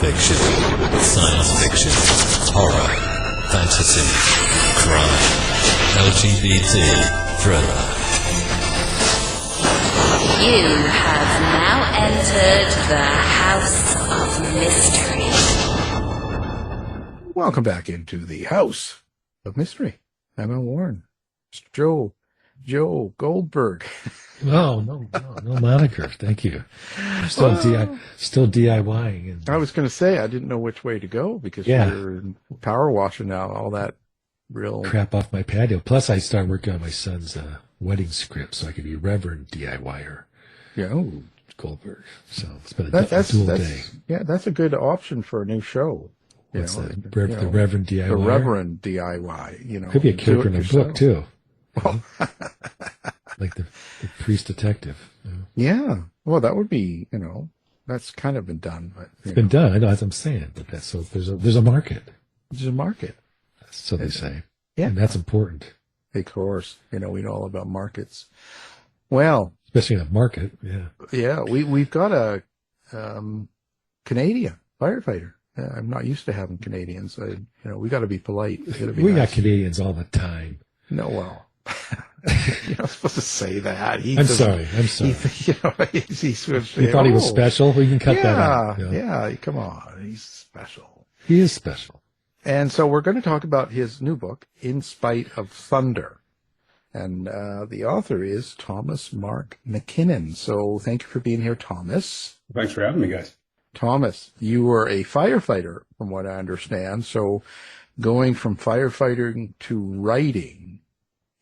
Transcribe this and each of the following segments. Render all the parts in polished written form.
fiction, science fiction, horror, fantasy, crime, LGBT, thriller. You have now entered the House of Mystery. Welcome back into the House of Mystery. I'm Al Warren. Mr. Joe Goldberg. No moniker. Thank you. I'm still DIYing. And, I was going to say, I didn't know which way to go because you're power washing out all that real crap off my patio. Plus, I started working on my son's wedding script so I could be Reverend DIYer. Yeah, Goldberg. So it's been a dual day. Yeah, that's a good option for a new show. What's that? The Reverend DIY. The Reverend DIY. Could be a character in a book too. Well, like the priest detective. Yeah. Well, that would be. That's kind of been done, but it's been done. I know, as I'm saying, but that's so there's a market. There's a market. So they say. Yeah, and that's important. Of course, we know all about markets. Well, especially in a market. Yeah. Yeah, we've got a Canadian firefighter. I'm not used to having Canadians. We got to be polite. We got Canadians all the time. No, well, you're not supposed to say that. I'm sorry. He thought he was special. We can cut that out. Yeah, come on. He's special. He is special. And so we're going to talk about his new book, In Spite of Thunder. And the author is Thomas Mark McKinnon. So thank you for being here, Thomas. Thanks for having me, guys. Thomas, you were a firefighter, from what I understand. So going from firefighting to writing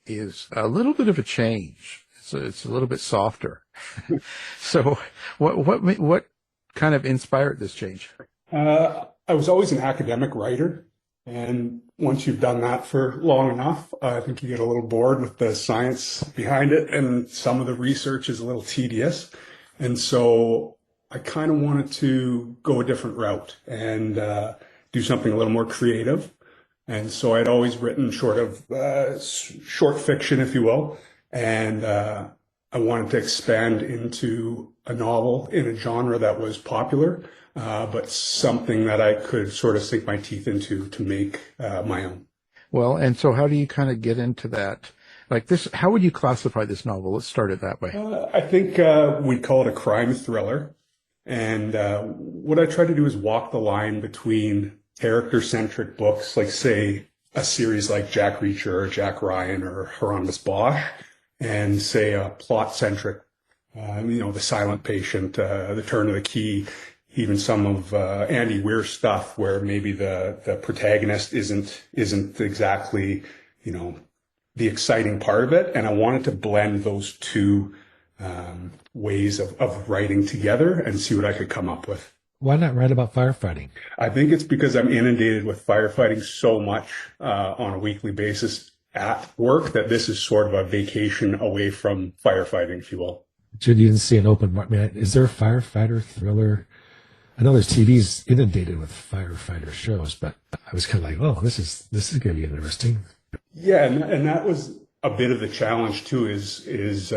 is a little bit of a change. It's a little bit softer. So what kind of inspired this change? I was always an academic writer. And once you've done that for long enough, I think you get a little bored with the science behind it. And some of the research is a little tedious. And so I kind of wanted to go a different route and do something a little more creative. And so I'd always written short fiction, if you will. And I wanted to expand into a novel in a genre that was popular, but something that I could sort of sink my teeth into to make my own. Well, and so how do you kind of get into that? Like this, how would you classify this novel? Let's start it that way. I think we'd call it a crime thriller. And what I try to do is walk the line between character-centric books, like, say, a series like Jack Reacher or Jack Ryan or Hieronymus Bosch, and, say, a plot-centric, The Silent Patient, The Turn of the Key, even some of Andy Weir's stuff where maybe the protagonist isn't exactly, the exciting part of it. And I wanted to blend those two ways of writing together and see what I could come up with. Why not write about firefighting? I think it's because I'm inundated with firefighting so much on a weekly basis at work that this is sort of a vacation away from firefighting, if you will. Jude, you didn't see an open market. Is there a firefighter thriller? I know there's TV's inundated with firefighter shows, but I was kind of like, oh, this is going to be interesting. Yeah, and that was a bit of the challenge too. Is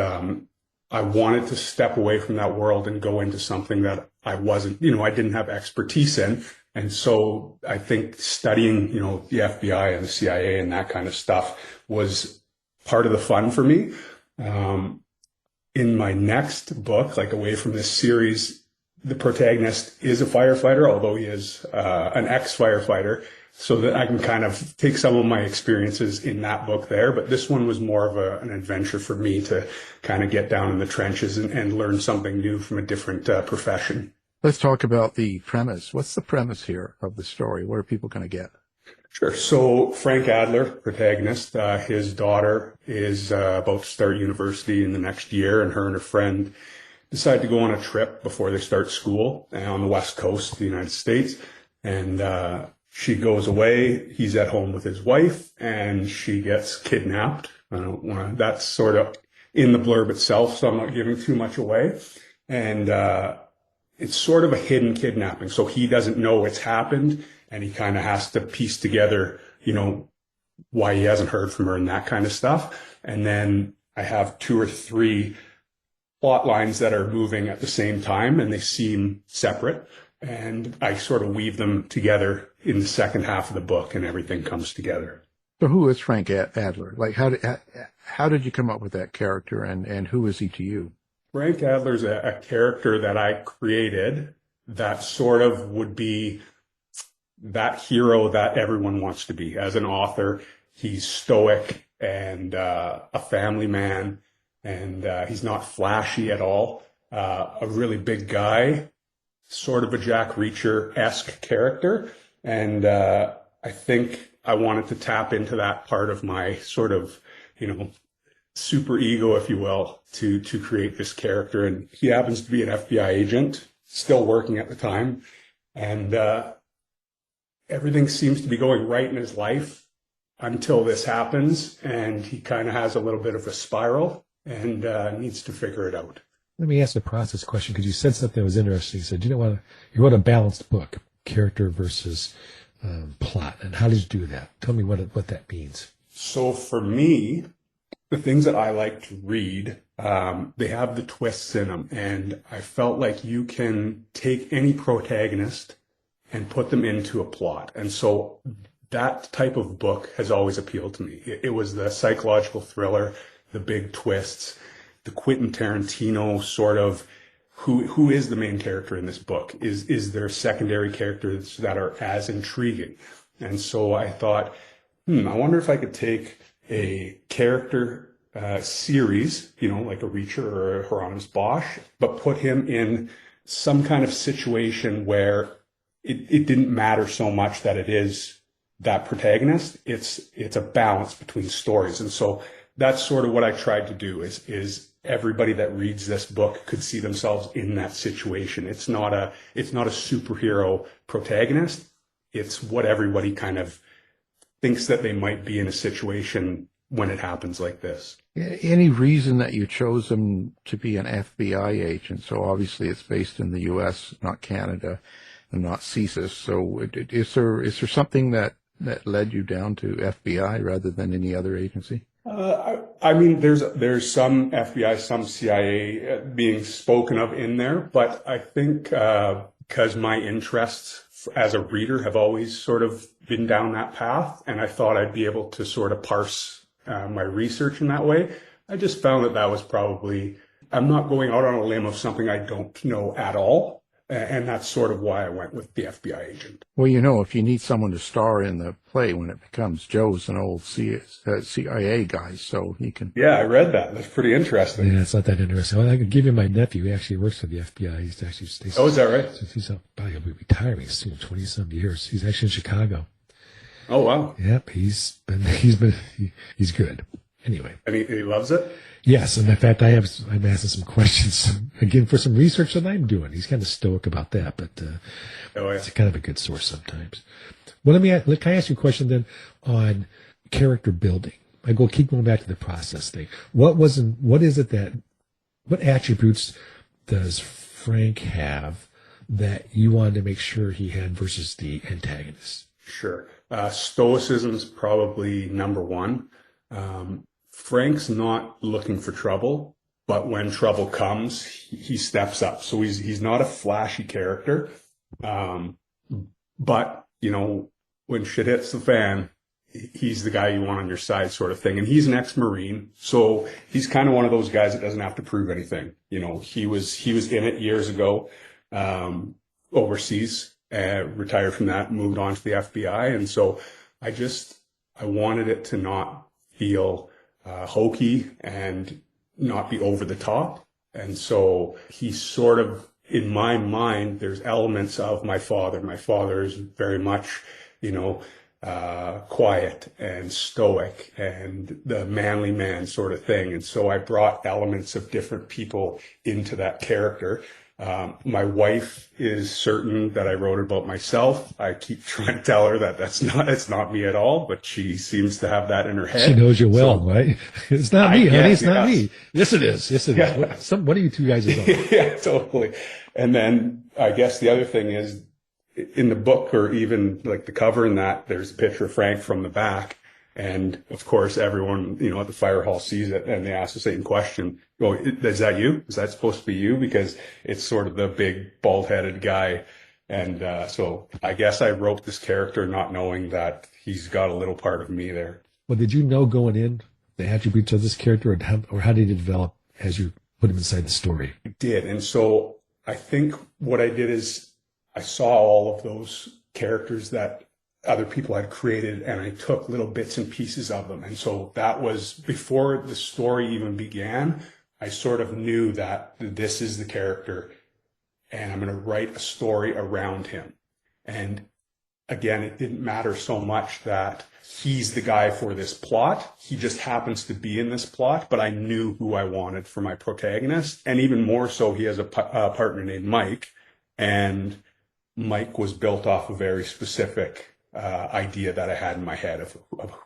I wanted to step away from that world and go into something that I wasn't, I didn't have expertise in. And so I think studying, the FBI and the CIA and that kind of stuff was part of the fun for me. In my next book, like away from this series, the protagonist is a firefighter, although he is an ex-firefighter, so that I can kind of take some of my experiences in that book there. But this one was more of an adventure for me to kind of get down in the trenches and learn something new from a different profession. Let's talk about the premise. What's the premise here of the story? What are people going to get? Sure. So Frank Adler, protagonist, his daughter is about to start university in the next year, and her and her friend decide to go on a trip before they start school on the West Coast of the United States. And she goes away. He's at home with his wife, and she gets kidnapped. That's sort of in the blurb itself, so I'm not giving too much away. And it's sort of a hidden kidnapping. So he doesn't know it's happened, and he kind of has to piece together, why he hasn't heard from her and that kind of stuff. And then I have 2 or 3 plot lines that are moving at the same time, and they seem separate. and I sort of weave them together in the second half of the book, and everything comes together. So who is Frank Adler? Like, how did you come up with that character, and who is he to you? Frank Adler's a character that I created that sort of would be that hero that everyone wants to be. As an author, he's stoic and a family man, and he's not flashy at all. A really big guy, sort of a Jack Reacher-esque character. And I think I wanted to tap into that part of my sort of, super ego, if you will, to create this character. And he happens to be an FBI agent, still working at the time. And everything seems to be going right in his life until this happens. And he kind of has a little bit of a spiral and needs to figure it out. Let me ask a process question, because you said something that was interesting. You said, you wrote a balanced book, character versus plot. And how did you do that? Tell me what that means. So for me, the things that I like to read, they have the twists in them. And I felt like you can take any protagonist and put them into a plot. And so that type of book has always appealed to me. It was the psychological thriller, the big twists, the Quentin Tarantino sort of who is the main character in this book? Is there secondary characters that are as intriguing? And so I thought, I wonder if I could take a character series, like a Reacher or a Hieronymus Bosch, but put him in some kind of situation where it didn't matter so much that it is that protagonist. It's a balance between stories. And so that's sort of what I tried to do is everybody that reads this book could see themselves in that situation. It's not a superhero protagonist. It's what everybody kind of thinks that they might be in a situation when it happens like this. Any reason that you chose him to be an FBI agent? So obviously it's based in the U.S., not Canada, and not CSIS. So is there something that led you down to FBI rather than any other agency? I mean, there's some FBI, some CIA being spoken of in there, but I think because my interests as a reader have always sort of been down that path, and I thought I'd be able to sort of parse my research in that way. I just found that was probably, I'm not going out on a limb of something I don't know at all. And that's sort of why I went with the FBI agent. Well, if you need someone to star in the play when it becomes, Joe's an old CIA guy, so he can... Yeah, I read that. That's pretty interesting. Yeah, it's not that interesting. Well, I could give you my nephew. He actually works for the FBI. He's actually... Oh, is that right? He's probably going to be retiring soon, 20-some years. He's actually in Chicago. Oh, wow. Yep, he's good. Anyway. And he loves it? Yes, and in fact, I'm asking some questions again for some research that I'm doing. He's kind of stoic about that, but it's kind of a good source sometimes. Well, can I ask you a question then on character building? Keep going back to the process thing. What attributes does Frank have that you wanted to make sure he had versus the antagonist? Sure. Stoicism's probably number one. Frank's not looking for trouble, but when trouble comes, he steps up. So he's not a flashy character. But, when shit hits the fan, he's the guy you want on your side sort of thing. And he's an ex-Marine. So he's kind of one of those guys that doesn't have to prove anything. He was in it years ago, overseas, retired from that, moved on to the FBI. And so I wanted it to not feel hokey and not be over the top. And so he's sort of, in my mind, there's elements of my father. My father is very much, quiet and stoic and the manly man sort of thing. And so I brought elements of different people into that character. My wife is certain that I wrote about myself. I keep trying to tell her that it's not me at all, but she seems to have that in her head. She knows you well, right? It's not me, honey. It's not me. Yes, it is. Yes, it Yeah. is. What are you two guys about? Yeah, totally. And then I guess the other thing is in the book, or even like the cover in that, there's a picture of Frank from the back. And of course, everyone, at the fire hall sees it and they ask the same question. Oh, is that you? Is that supposed to be you? Because it's sort of the big bald headed guy. And so I guess I wrote this character not knowing that he's got a little part of me there. Well, did you know going in the attributes of this character, or how did it develop as you put him inside the story? I did. And so I think what I did is I saw all of those characters that other people had created, and I took little bits and pieces of them. And so that was before the story even began. I sort of knew that this is the character, and I'm going to write a story around him. And again, it didn't matter so much that he's the guy for this plot. He just happens to be in this plot, but I knew who I wanted for my protagonist. And even more so, he has a partner named Mike, and Mike was built off a very specific idea that I had in my head of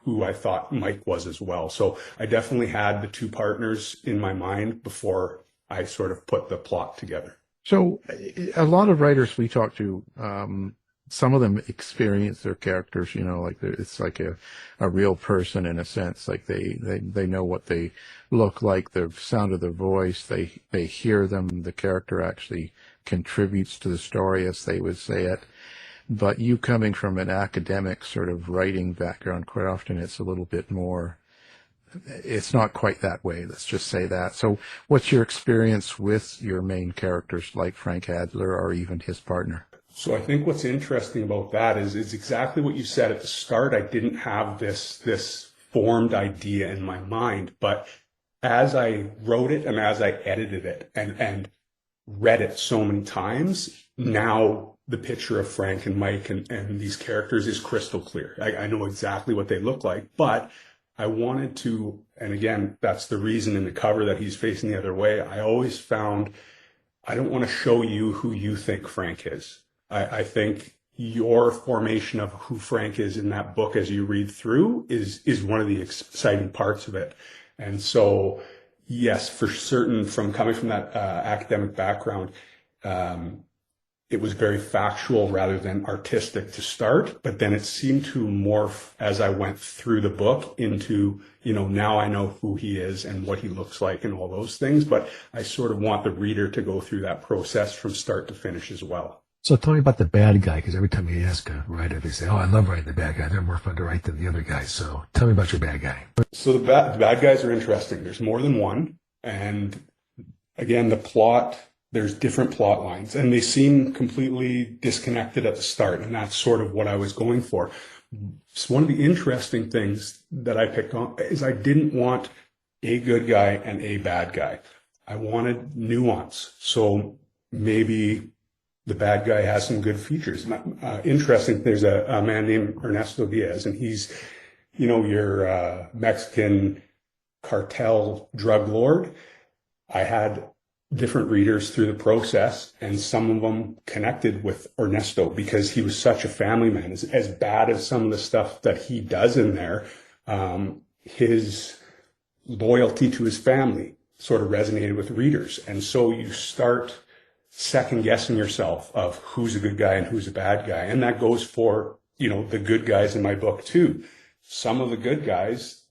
who I thought Mike was as well. So I definitely had the two partners in my mind before I sort of put the plot together. So a lot of writers we talk to, some of them experience their characters, like it's like a real person in a sense. Like they know what they look like, the sound of their voice, they hear them. The character actually contributes to the story, as they would say it. But you coming from an academic sort of writing background, quite often it's a little bit more, it's not quite that way. Let's just say that. So what's your experience with your main characters like Frank Adler or even his partner? So I think what's interesting about that is exactly what you said at the start. I didn't have this formed idea in my mind, but as I wrote it and as I edited it and read it so many times, now the picture of Frank and Mike and these characters is crystal clear. I know exactly what they look like, but I wanted to, and again, that's the reason in the cover that he's facing the other way. I always found, I don't want to show you who you think Frank is. I think your formation of who Frank is in that book as you read through is one of the exciting parts of it. And so, yes, for certain, from coming from that academic background, it was very factual rather than artistic to start, but then it seemed to morph as I went through the book into, now I know who he is and what he looks like and all those things, but I sort of want the reader to go through that process from start to finish as well. So tell me about the bad guy, because every time you ask a writer, they say, I love writing the bad guy. They're more fun to write than the other guys. So tell me about your bad guy. So the bad guys are interesting. There's more than one. And again, the plot, there's different plot lines, and they seem completely disconnected at the start. And that's sort of what I was going for. So one of the interesting things that I picked on is I didn't want a good guy and a bad guy. I wanted nuance. So maybe the bad guy has some good features. Interesting, there's a man named Ernesto Diaz, and he's, your Mexican cartel drug lord. I had different readers through the process, and some of them connected with Ernesto because he was such a family man. As bad as some of the stuff that he does in there, his loyalty to his family sort of resonated with readers. And so you start second guessing yourself of who's a good guy and who's a bad guy. And that goes for, the good guys in my book too. Some of the good guys,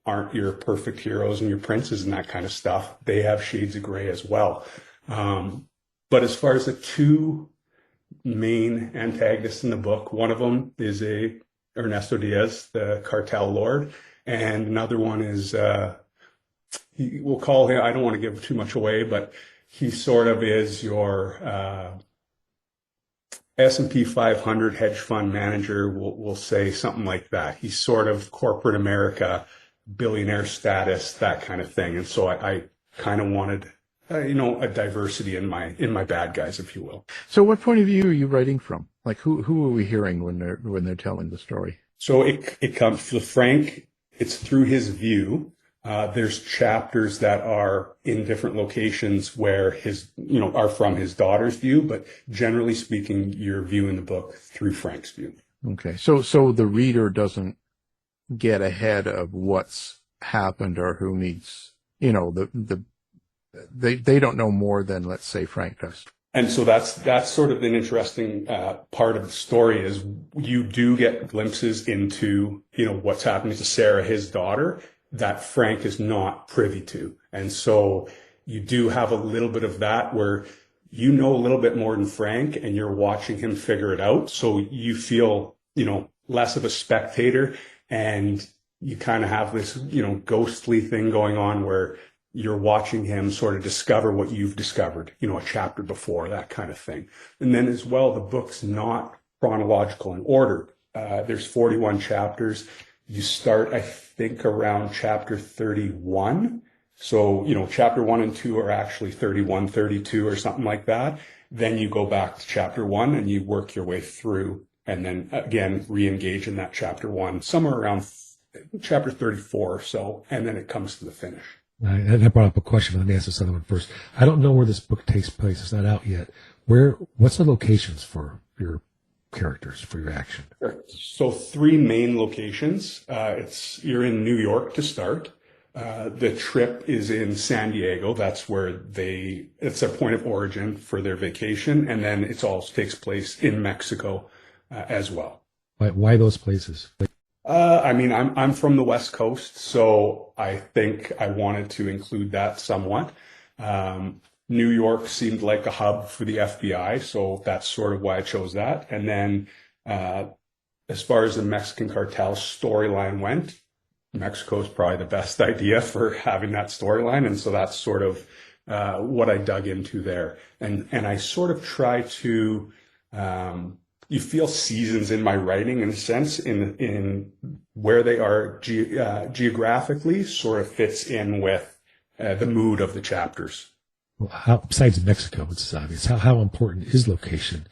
aren't your perfect heroes and your princes and that kind of stuff. They have shades of gray as well. But as far as the two main antagonists in the book, one of them is Ernesto Diaz, the cartel lord. And another one is, we'll call him, I don't want to give too much away, but he sort of is your S&P 500 hedge fund manager, we'll say something like that. He's sort of corporate America, billionaire status, that kind of thing. And so I kind of wanted, a diversity in my bad guys, if you will. So what point of view are you writing from? Like who are we hearing when they're telling the story? So it comes for Frank. It's through his view. There's chapters that are in different locations where are from his daughter's view, but generally speaking, you're viewing the book through Frank's view. Okay. So the reader doesn't get ahead of what's happened or who needs, they don't know more than, let's say, Frank does. And so that's sort of an interesting part of the story is you do get glimpses into, what's happening to Sarah, his daughter, that Frank is not privy to. And so you do have a little bit of that where, you know a little bit more than Frank, and you're watching him figure it out. So you feel, less of a spectator, and you kind of have this, ghostly thing going on where you're watching him sort of discover what you've discovered, a chapter before, that kind of thing. And then as well, the book's not chronological in order. There's 41 chapters. You start, I think, around chapter 31. So, chapter 1 and 2 are actually 31, 32 or something like that. Then you go back to chapter 1 and you work your way through, and then again, re-engage in that chapter 1, somewhere around chapter 34 or so, and then it comes to the finish. And I brought up a question, but let me ask this other one first. I don't know where this book takes place. It's not out yet. What's the locations for your characters, for your action? So 3 main locations. You're in New York to start. The trip is in San Diego. That's where it's their point of origin for their vacation. And then it all takes place in Mexico as well. Why those places? I'm from the West Coast, so I think I wanted to include that somewhat. New York seemed like a hub for the FBI, so that's sort of why I chose that. And then as far as the Mexican cartel storyline went, Mexico is probably the best idea for having that storyline, and so that's sort of what I dug into there. And I sort of try to you feel seasons in my writing, in a sense, in where they are geographically sort of fits in with the mood of the chapters. Well, besides Mexico, which is obvious, how important is location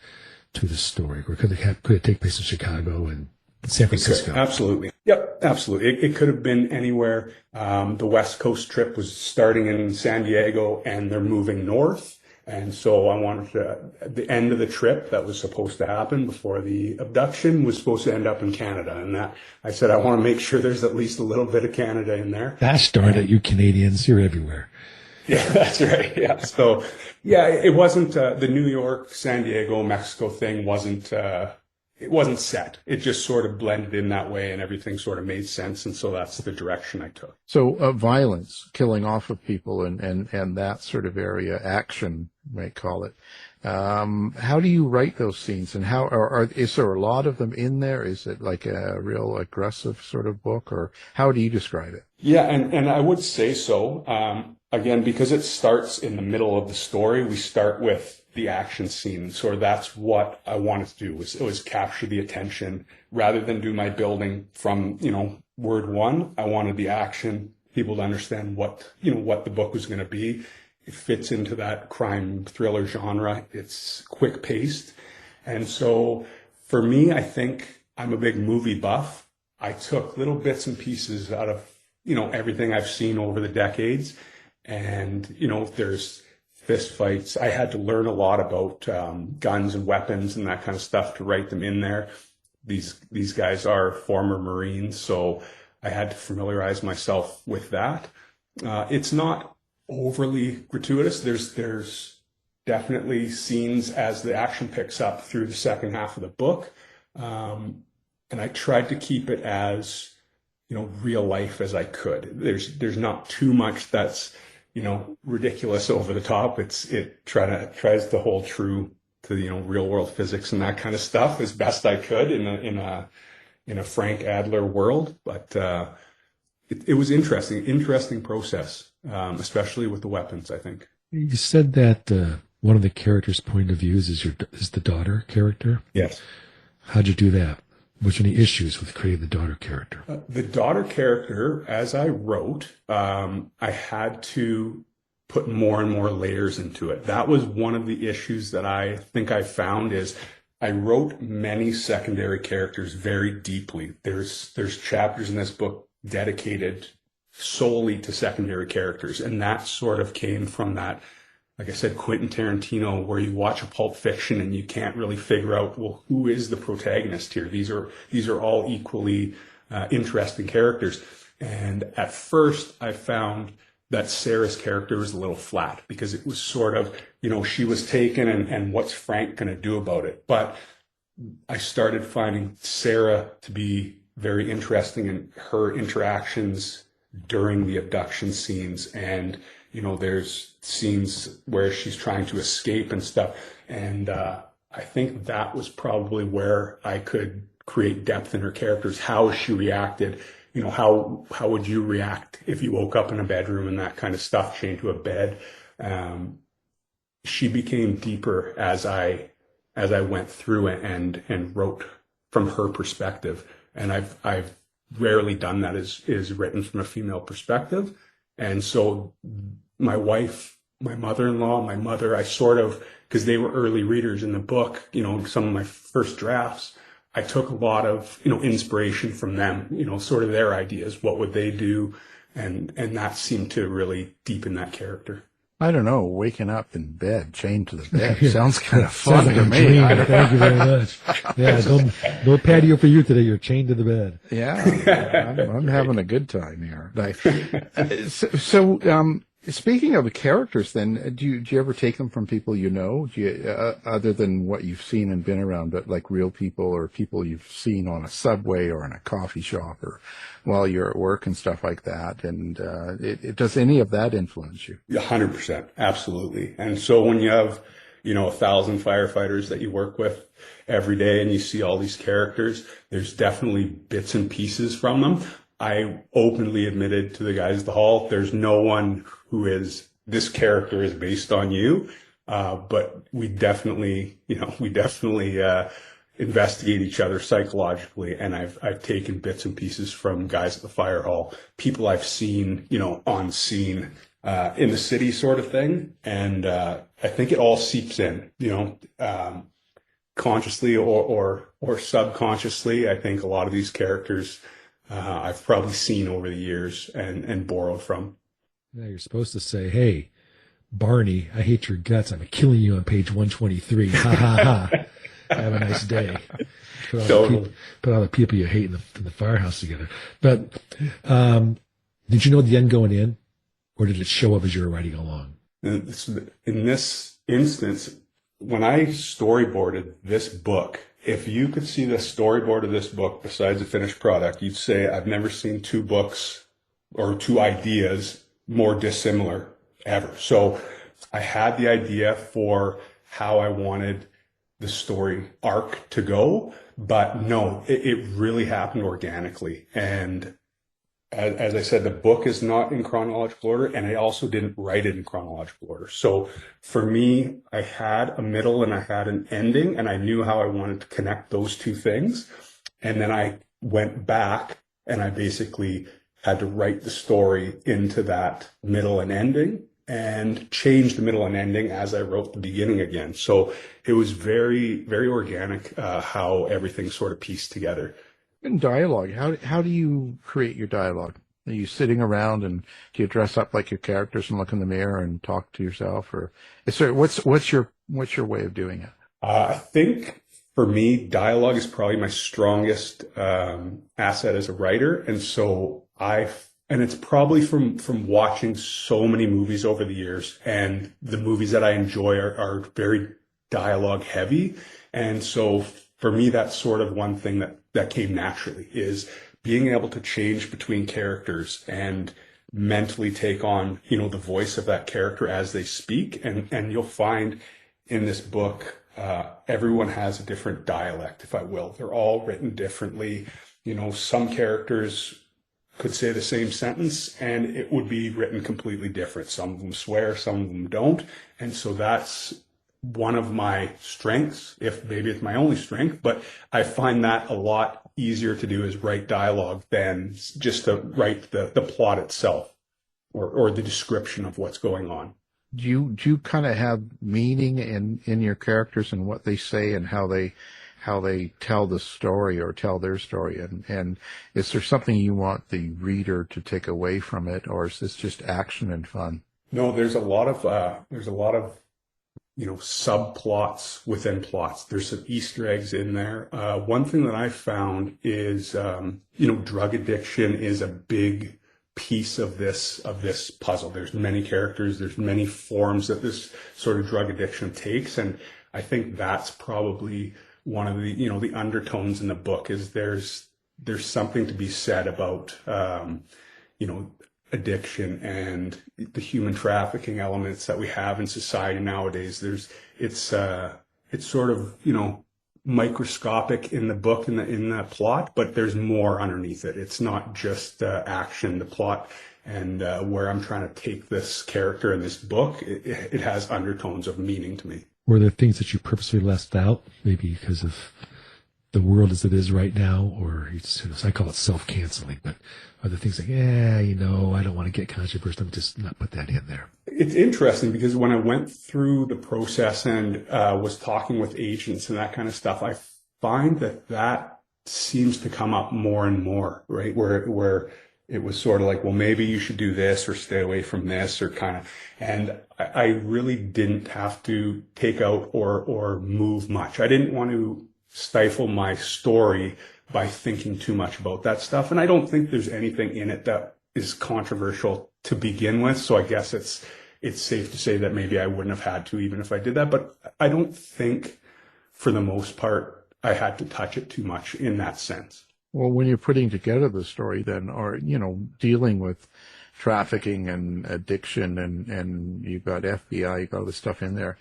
to the story? Or could it take place in Chicago and San Francisco? Absolutely. Yep, absolutely. It could have been anywhere. The West Coast trip was starting in San Diego, and they're moving north. And so I wanted at the end of the trip that was supposed to happen before the abduction was supposed to end up in Canada. And I said, I want to make sure there's at least a little bit of Canada in there. Gosh darn it, you Canadians, you're everywhere. Yeah, that's right. Yeah. So, it wasn't the New York, San Diego, Mexico thing it wasn't set. It just sort of blended in that way, and everything sort of made sense. And so that's the direction I took. So Violence, killing off of people and that sort of area, action, you might call it. How do you write those scenes, and is there a lot of them in there? Is it like a real aggressive sort of book, or how do you describe it? Yeah, and I would say so. Again, because it starts in the middle of the story, we start with the action scene. So that's what I wanted to do, was capture the attention rather than do my building from, word one. I wanted the action, people to understand what the book was going to be. It fits into that crime thriller genre. It's quick paced. And so for me, I think I'm a big movie buff. I took little bits and pieces out of, everything I've seen over the decades. And, there's fist fights. I had to learn a lot about guns and weapons and that kind of stuff to write them in there. These guys are former Marines, so I had to familiarize myself with that. It's not overly gratuitous. There's definitely scenes as the action picks up through the second half of the book, and I tried to keep it as real life as I could. There's not too much that's ridiculous over the top. It tries to hold true to real world physics and that kind of stuff as best I could in a Frank Adler world. But it was interesting process, especially with the weapons, I think. You said that one of the characters' point of views is the daughter character. Yes. How'd you do that? Was there any issues with creating the daughter character? The daughter character, as I wrote, I had to put more and more layers into it. That was one of the issues that I think I found is I wrote many secondary characters very deeply. There's chapters in this book dedicated solely to secondary characters, and that sort of came from that, like I said, Quentin Tarantino, where you watch a Pulp Fiction and you can't really figure out, well, who is the protagonist here? These are all equally interesting characters. And at first I found that Sarah's character was a little flat because it was sort of, she was taken and what's Frank going to do about it? But I started finding Sarah to be very interesting in her interactions during the abduction scenes, and there's scenes where she's trying to escape and stuff. And I think that was probably where I could create depth in her characters. How she reacted, how would you react if you woke up in a bedroom and that kind of stuff, chained to a bed. She became deeper as I went through it and wrote from her perspective. And I've rarely done that is written from a female perspective. And so my wife, my mother-in-law, my mother, I sort of, because they were early readers in the book, some of my first drafts, I took a lot of, inspiration from them, sort of their ideas. What would they do? And that seemed to really deepen that character. I don't know, waking up in bed, chained to the bed, sounds kind of Sounds fun like to a me. dream. Thank you very much. Yeah, no patio for you today. You're chained to the bed. Yeah, I'm having a good time here. So, speaking of the characters, then, do you ever take them from people you know? Do you, other than what you've seen and been around, but like real people or people you've seen on a subway or in a coffee shop or while you're at work and stuff like that? And does any of that influence you? 100%, absolutely. And so when you have 1,000 firefighters that you work with every day and you see all these characters, there's definitely bits and pieces from them. I openly admitted to the guys at the hall, there's no one who is, this character is based on you. But we definitely investigate each other psychologically. And I've taken bits and pieces from guys at the fire hall, people I've seen, on scene, in the city sort of thing. And, I think it all seeps in, consciously or subconsciously. I think a lot of these characters, I've probably seen over the years and borrowed from. Yeah, you're supposed to say, "Hey, Barney, I hate your guts. I'm killing you on page 123. Ha ha ha. Have a nice day." Put all the people you hate in the firehouse together. But did you know the end going in, or did it show up as you were writing along? In this instance, when I storyboarded this book, if you could see the storyboard of this book besides the finished product, you'd say, I've never seen two books or two ideas more dissimilar ever. So I had the idea for how I wanted the story arc to go, but no, it really happened organically. And as I said, the book is not in chronological order, and I also didn't write it in chronological order. So for me, I had a middle and I had an ending, and I knew how I wanted to connect those two things. And then I went back and I basically had to write the story into that middle and ending and change the middle and ending as I wrote the beginning again. So it was very, very organic, how everything sort of pieced together. In dialogue, how do you create your dialogue? Are you sitting around and do you dress up like your characters and look in the mirror and talk to yourself, or what's your way of doing it? I think for me, dialogue is probably my strongest asset as a writer, and so and it's probably from watching so many movies over the years, and the movies that I enjoy are very dialogue heavy, and so for me, that's sort of one thing that came naturally, is being able to change between characters and mentally take on, the voice of that character as they speak. And you'll find in this book, everyone has a different dialect, if I will. They're all written differently. Some characters could say the same sentence and it would be written completely different. Some of them swear, some of them don't. And so that's one of my strengths, if maybe it's my only strength, but I find that a lot easier to do is write dialogue than just to write the plot itself or the description of what's going on. Do you kind of have meaning in your characters and what they say and how they tell the story or tell their story? And is there something you want the reader to take away from it, or is this just action and fun? No, there's a lot of subplots within plots. There's some Easter eggs in there. One thing that I found is, drug addiction is a big piece of this puzzle. There's many characters, there's many forms that this sort of drug addiction takes. And I think that's probably one of the, the undertones in the book is there's something to be said about, addiction and the human trafficking elements that we have in society nowadays. It's sort of, microscopic in the book, in the plot, but there's more underneath it. It's not just action, the plot, and where I'm trying to take this character in this book. It has undertones of meaning to me. Were there things that you purposely left out, maybe because of the world as it is right now, or I call it self-canceling, but are there things like, I don't want to get controversial, let me just not put that in there? It's interesting because when I went through the process and was talking with agents and that kind of stuff, I find that seems to come up more and more, right? Where it was sort of like, well, maybe you should do this or stay away from this or kind of, and I really didn't have to take out or move much. I didn't want to stifle my story by thinking too much about that stuff. And I don't think there's anything in it that is controversial to begin with. So I guess it's safe to say that maybe I wouldn't have had to, even if I did that. But I don't think for the most part, I had to touch it too much in that sense. Well, when you're putting together the story then, or, dealing with trafficking and addiction and you've got FBI, you've got all this stuff in there,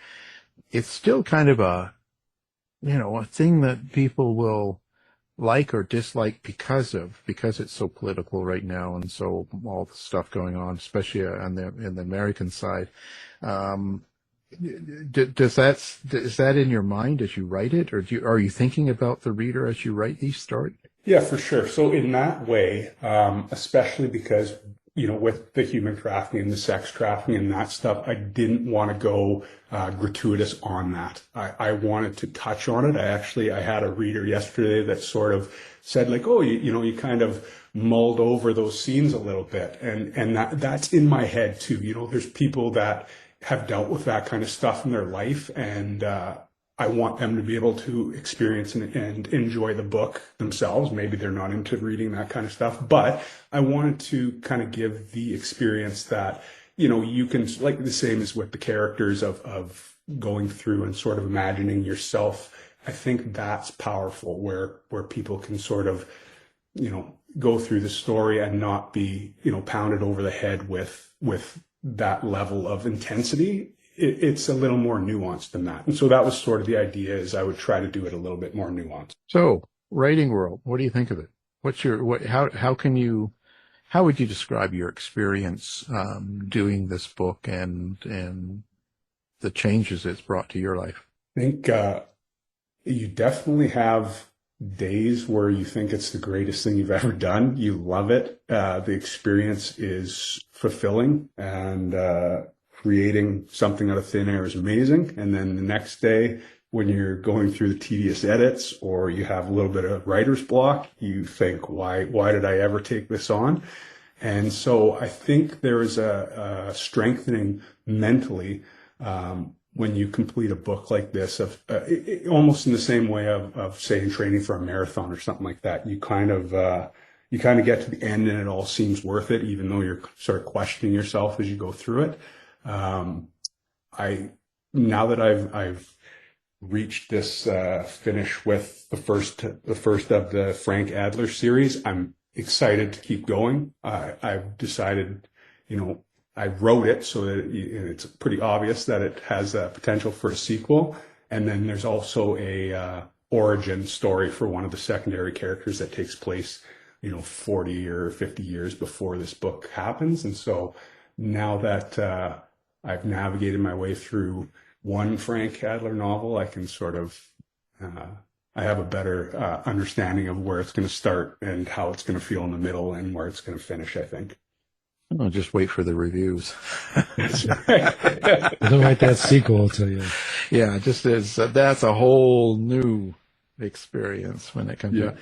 it's still kind of a thing that people will like or dislike because it's so political right now and so all the stuff going on, especially in the American side. Is that in your mind as you write it, or are you thinking about the reader as you write these stories? Yeah, for sure. So in that way, especially because, with the human trafficking and the sex trafficking and that stuff, I didn't want to go gratuitous on that. I wanted to touch on it. I had a reader yesterday that sort of said like, oh, you kind of mulled over those scenes a little bit. And that's in my head too. There's people that have dealt with that kind of stuff in their life, and I want them to be able to experience and enjoy the book themselves. Maybe they're not into reading that kind of stuff, but I wanted to kind of give the experience that, you can, like the same as with the characters of going through and sort of imagining yourself. I think that's powerful where people can sort of, go through the story and not be, pounded over the head with that level of intensity. It's a little more nuanced than that. And so that was sort of the idea, is I would try to do it a little bit more nuanced. So, writing world, what do you think of it? How would you describe your experience doing this book and the changes it's brought to your life? I think you definitely have days where you think it's the greatest thing you've ever done. You love it. The experience is fulfilling, and creating something out of thin air is amazing. And then the next day, when you're going through the tedious edits or you have a little bit of writer's block, you think, why did I ever take this on? And so I think there is a strengthening mentally when you complete a book like this, of almost in the same way of say, training for a marathon or something like that. You kind of get to the end and it all seems worth it, even though you're sort of questioning yourself as you go through it. Now that I've reached this finish with the first of the Frank Adler series, I'm excited to keep going. I've decided, I wrote it so that it's pretty obvious that it has potential for a sequel. And then there's also a origin story for one of the secondary characters that takes place, 40 or 50 years before this book happens. And so now that I've navigated my way through one Frank Adler novel, I can sort of, I have a better understanding of where it's going to start and how it's going to feel in the middle and where it's going to finish, I think. I'll just wait for the reviews. Don't write that sequel, I'll tell you. Yeah, that's a whole new experience when it comes out.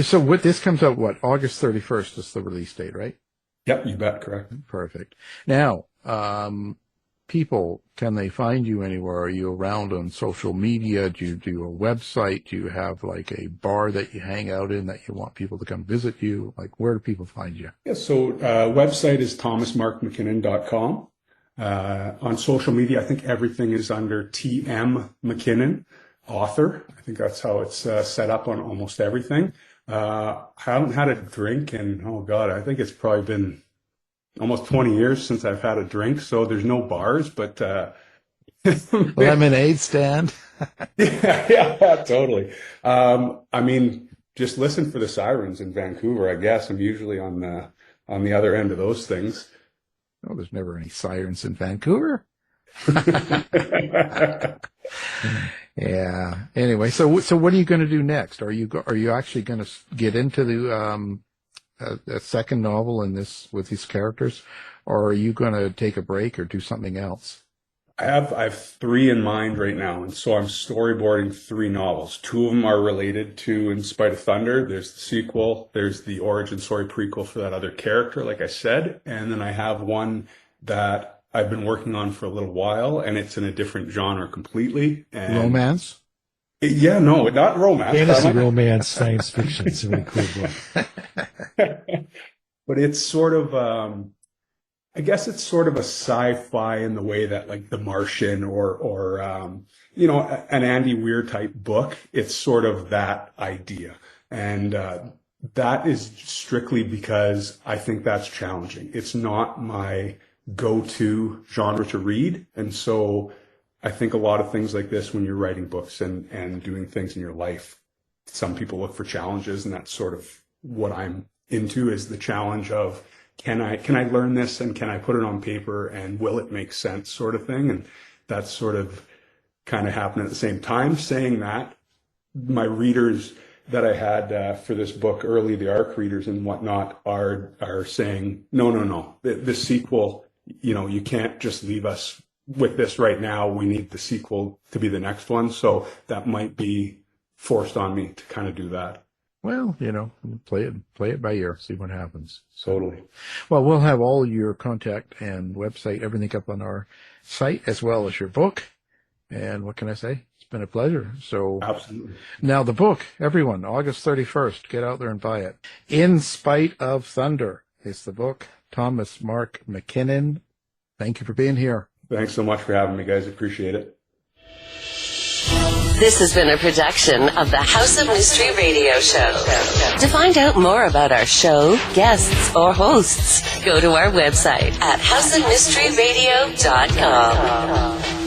So this comes out, August 31st is the release date, right? Yep, you bet, correct. Perfect. Now, people, can they find you anywhere? Are you around on social media? Do you do a website? Do you have like a bar that you hang out in that you want people to come visit you? Like, where do people find you? Yeah, so website is thomasmarkmckinnon.com. On social media, I think everything is under TM McKinnon, author. I think that's how it's set up on almost everything. I haven't had a drink in, I think it's probably been almost 20 years since I've had a drink, so there's no bars, but lemonade stand. yeah, totally. I mean, just listen for the sirens in Vancouver. I guess I'm usually on the other end of those things. Oh, there's never any sirens in Vancouver. Yeah. Anyway, so what are you going to do next? Are you actually going to get into the a second novel with these characters, or are you going to take a break or do something else? I have 3 in mind right now, and so I'm storyboarding 3 novels. 2 of them are related to In Spite of Thunder. There's the sequel. There's the origin story prequel for that other character, like I said. And then I have one that I've been working on for a little while, and it's in a different genre completely. And romance? Yeah, no, not romance. Fantasy, romance, science fiction. It's a really cool book. But it's sort of... I guess it's sort of a sci-fi in the way that like The Martian or an Andy Weir type book. It's sort of that idea. And that is strictly because I think that's challenging. It's not my go-to genre to read. And so I think a lot of things like this, when you're writing books and doing things in your life, some people look for challenges, and that's sort of what I'm into, is the challenge of, can I learn this, and can I put it on paper, and will it make sense, sort of thing. And that's sort of kind of happened at the same time. Saying that, my readers that I had for this book early, the ARC readers and whatnot, are saying, no, the sequel, you can't just leave us with this right now. We need the sequel to be the next one. So that might be forced on me to kind of do that. Well, play it by ear, see what happens. Totally. Well, we'll have all your contact and website, everything up on our site, as well as your book. And what can I say? It's been a pleasure. So absolutely. Now the book, everyone, August 31st, get out there and buy it. In Spite of Thunder is the book. Thomas Mark McKinnon, thank you for being here. Thanks so much for having me, guys. Appreciate it. This has been a production of the House of Mystery Radio Show. To find out more about our show, guests, or hosts, go to our website at houseofmysteryradio.com.